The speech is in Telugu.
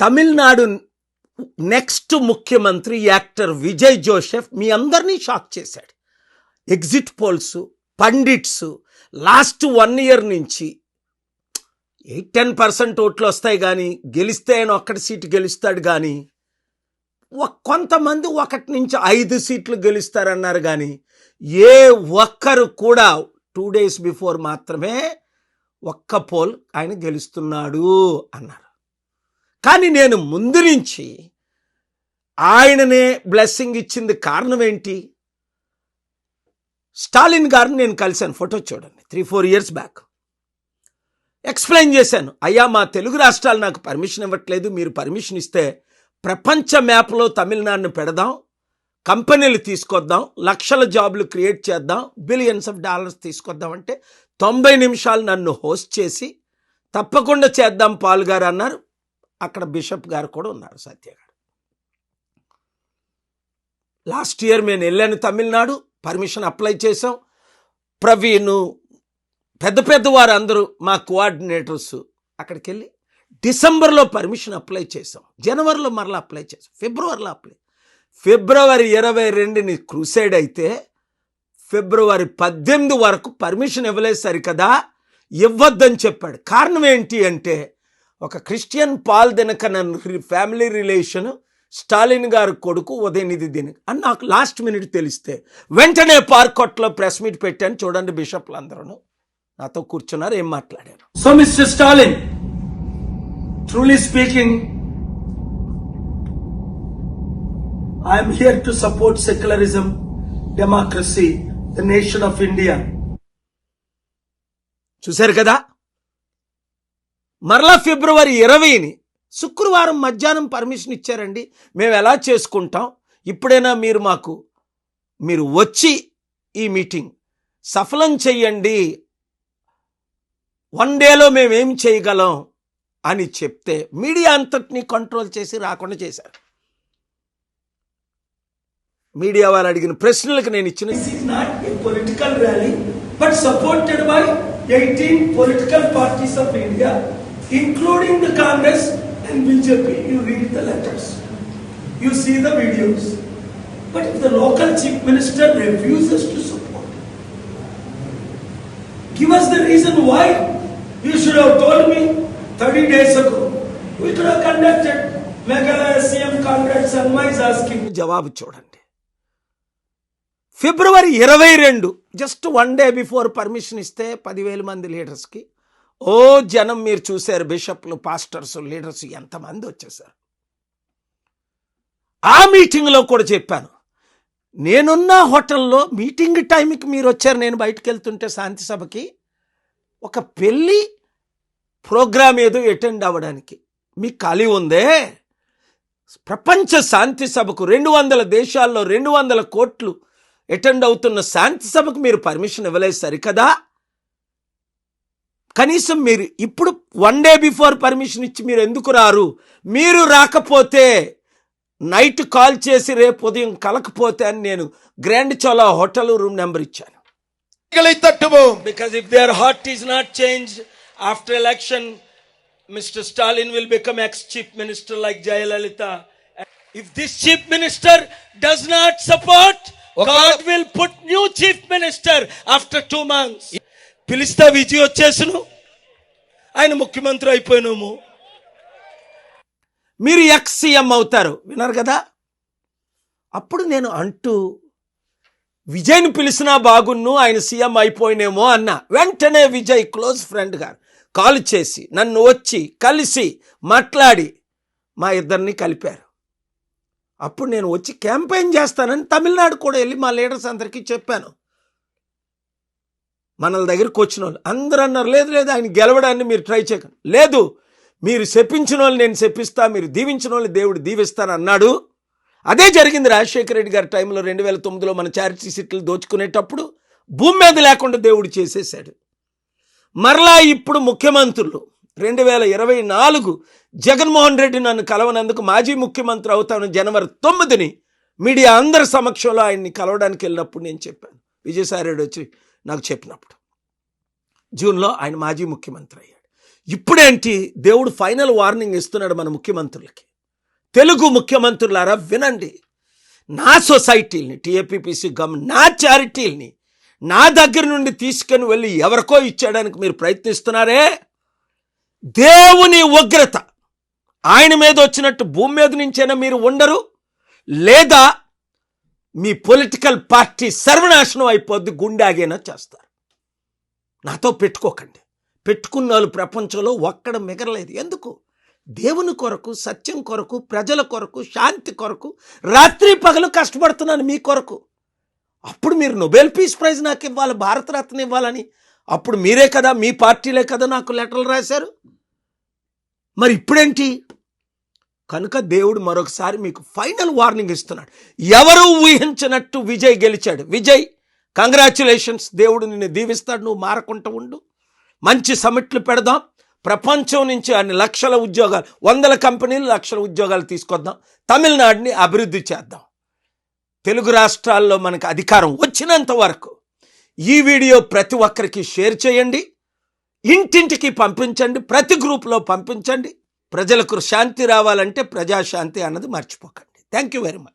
తమిళనాడు నెక్స్ట్ ముఖ్యమంత్రి యాక్టర్ విజయ్ జోసెఫ్ మీ అందరినీ షాక్ చేశాడు. Exit polls, pundits last 1 year నుంచి 8-10% ఓట్లు వస్తాయి కానీ గెలిస్తే ఆయన ఒక్కటి సీటు గెలుస్తాడు కానీ కొంతమంది 1 నుంచి 5 సీట్లు గెలుస్తారన్నారు కానీ ఏ ఒక్కరు కూడా 2 days బిఫోర్ మాత్రమే ఒక్క పోల్ ఆయన గెలుస్తున్నాడు అన్నారు. కానీ నేను ముందు నుంచి ఆయననే బ్లెస్సింగ్ ఇచ్చింది కారణం ఏంటి? స్టాలిన్ గారిని నేను కలిశాను, ఫోటో చూడండి, 3-4 years బ్యాక్. ఎక్స్ప్లెయిన్ చేశాను, అయ్యా మా తెలుగు రాష్ట్రాలు నాకు పర్మిషన్ ఇవ్వట్లేదు, మీరు పర్మిషన్ ఇస్తే ప్రపంచ మ్యాప్లో తమిళనాడును పెడదాం, కంపెనీలు తీసుకొద్దాం, లక్షల జాబులు క్రియేట్ చేద్దాం, బిలియన్స్ ఆఫ్ డాలర్స్ తీసుకొద్దాం అంటే 90 నిమిషాలు నన్ను హోస్ట్ చేసి తప్పకుండా చేద్దాం పాల్ గారు అన్నారు. అక్కడ బిషప్ గారు కూడా ఉన్నారు, సత్య గారు. లాస్ట్ ఇయర్ నేను వెళ్ళాను తమిళనాడు, పర్మిషన్ అప్లై చేసాం. ప్రవీణ్, పెద్ద వారు అందరూ మా కోఆర్డినేటర్స్ అక్కడికి వెళ్ళి డిసెంబర్లో పర్మిషన్ అప్లై చేసాం, జనవరిలో మరలా అప్లై చేసాం, ఫిబ్రవరిలో ఫిబ్రవరి 22ని క్రూసైడ్ అయితే ఫిబ్రవరి 18 వరకు పర్మిషన్ ఇవ్వలేదు. సరికదా ఇవ్వద్దని చెప్పాడు. కారణం ఏంటి అంటే ఒక Christian Paul Dinakaran family relation, Stalin గారు కొడుకు ఉదయనిధి దినకరన్ అని నాకు లాస్ట్ మినిట్ తెలిస్తే వెంటనే పార్కొట్లో ప్రెస్ మీట్ పెట్టాను. చూడండి, బిషప్లు అందరూ నాతో కూర్చున్నారు, ఏం మాట్లాడారు. So mister Stalin, truly speaking, I'm here to support secularism, democracy, the nation of India. చూశారు కదా, మరలా ఫిబ్రవరి 20ని శుక్రవారం మధ్యాహ్నం పర్మిషన్ ఇచ్చారండి. మేము ఎలా చేసుకుంటాం, ఇప్పుడైనా మీరు వచ్చి ఈ మీటింగ్ సఫలం చెయ్యండి, 1 dayలో మేమేం చేయగలం అని చెప్తే మీడియా అంతటినీ కంట్రోల్ చేసి రాకుండా చేశారు. మీడియా వారు అడిగిన ప్రశ్నలకు నేను ఇచ్చిన political rally but supported by 18 political parties of India including the Congress and BJP. You read the letters, you see the videos. But if the local chief minister refuses to support, give us the reason why. You should have told me 30 days ago. We could have conducted Meghalaya CM Congress and my asking. జవాబు చూడండి, ఫిబ్రవరి 22 జస్ట్ 1 day బిఫోర్ పర్మిషన్ ఇస్తే 10,000 మంది లీడర్స్కి జనం మీరు చూశారు, బిషప్లు, పాస్టర్స్, లీడర్స్ ఎంతమంది వచ్చేసారు. ఆ మీటింగ్లో కూడా చెప్పాను, నేనున్న హోటల్లో మీటింగ్ టైంకి మీరు వచ్చారు, నేను బయటకు వెళ్తుంటే శాంతి సభకి ఒక పెళ్ళి ప్రోగ్రామ్ ఏదో అటెండ్ అవ్వడానికి మీకు ఖాళీ ఉందే? ప్రపంచ శాంతి సభకు 200 దేశాల్లో 200 కోట్లు అటెండ్ అవుతున్న శాంతి సభకు మీరు పర్మిషన్ ఇవ్వలేదు సరికదా? కనీసం మీరు ఇప్పుడు 1 day బిఫోర్ పర్మిషన్ ఇచ్చి మీరు ఎందుకు రారు? మీరు రాకపోతే నైట్ కాల్ చేసి రేపు ఉదయం కలకపోతే అని నేను grand Chola hotel room number ఇచ్చాను. Because if their heart is not change after election, mister Stalin will become ex chief minister like Jayalalithaa. If this chief minister does not support, God will put new chief minister after 2 months. పిలిస్తే విజయ్ వచ్చేసును, ఆయన ముఖ్యమంత్రి అయిపోయినాము, మీరు ఎక్స్ సీఎం అవుతారు. విన్నారు కదా? అప్పుడు నేను అంటూ విజయ్ని పిలిచినా బాగున్ను, ఆయన సీఎం అయిపోయినేమో అన్నా. వెంటనే విజయ్ క్లోజ్ ఫ్రెండ్ గారు కాల్ చేసి నన్ను వచ్చి కలిసి మాట్లాడి మా ఇద్దరిని కలిపారు. అప్పుడు నేను వచ్చి క్యాంపెయిన్ చేస్తానని తమిళనాడు కూడా వెళ్ళి మా లీడర్స్ అందరికీ చెప్పాను. మన దగ్గరికి వచ్చిన వాళ్ళు అందరూ అన్నారు, లేదు ఆయన గెలవడాన్ని మీరు ట్రై చేయకండి, లేదు మీరు శపించిన వాళ్ళు నేను శపిస్తా, మీరు దీవించిన వాళ్ళు దేవుడు దీవిస్తాను అన్నాడు. అదే జరిగింది రాజశేఖర రెడ్డి గారి టైంలో 2009లో మన చారిటీ సీట్లు దోచుకునేటప్పుడు భూమి మీద లేకుండా దేవుడు చేసేసాడు. మరలా ఇప్పుడు ముఖ్యమంత్రులు 2024 జగన్మోహన్ రెడ్డి నన్ను కలవనందుకు మాజీ ముఖ్యమంత్రి అవుతాను జనవరి 9ని మీడియా అందరి సమక్షంలో ఆయన్ని కలవడానికి వెళ్ళినప్పుడు నేను చెప్పాను. విజయసాయి రెడ్డి వచ్చి నాకు చెప్పినప్పుడు జూన్లో ఆయన మాజీ ముఖ్యమంత్రి అయ్యాడు. ఇప్పుడేంటి దేవుడు ఫైనల్ వార్నింగ్ ఇస్తున్నాడు మన ముఖ్యమంత్రులకి. తెలుగు ముఖ్యమంత్రులారా వినండి, నా సొసైటీని టీఏపీపీసీ నా చారిటీల్ని నా దగ్గర నుండి తీసుకొని వెళ్ళి ఎవరికో ఇచ్చేయడానికి మీరు ప్రయత్నిస్తున్నారే, దేవుని ఉగ్రత ఆయన మీద వచ్చినట్టు భూమి మీద నుంచైనా మీరు ఉండరు, లేదా మీ పొలిటికల్ పార్టీ సర్వనాశనం అయిపోద్ది, గుండాగైనా చేస్తారు. నాతో పెట్టుకోకండి. పెట్టుకున్న వాళ్ళు ప్రపంచంలో ఒక్కడ మిగరలేదు. ఎందుకు? దేవుని కొరకు, సత్యం కొరకు, ప్రజల కొరకు, శాంతి కొరకు రాత్రి పగలు కష్టపడుతున్నాను మీ కొరకు. అప్పుడు మీరు నోబెల్ పీస్ ప్రైజ్ నాకు ఇవ్వాలి, భారతరత్న ఇవ్వాలని అప్పుడు మీరే కదా, మీ పార్టీలే కదా నాకు లెటర్లు రాశారు. మరి ఇప్పుడేంటి? కనుక దేవుడు మరొకసారి మీకు ఫైనల్ వార్నింగ్ ఇస్తున్నాడు. ఎవరు ఊహించినట్టు విజయ్ గెలిచాడు. విజయ్, కంగ్రాచ్యులేషన్స్, దేవుడు నిన్ను దీవిస్తాడు, నువ్వు మారకుండా ఉండు. మంచి సమిట్లు పెడదాం, ప్రపంచం నుంచి అన్ని లక్షల ఉద్యోగాలు, 100 కంపెనీలు, లక్షల ఉద్యోగాలు తీసుకొద్దాం, తమిళనాడుని అభివృద్ధి చేద్దాం. తెలుగు రాష్ట్రాల్లో మనకు అధికారం వచ్చినంత వరకు ఈ వీడియో ప్రతి ఒక్కరికి షేర్ చేయండి, ఇంటింటికి పంపించండి, ప్రతి గ్రూప్లో పంపించండి. ప్రజలకు శాంతి రావాలంటే ప్రజాశాంతి అన్నది మర్చిపోకండి. Thank you very much.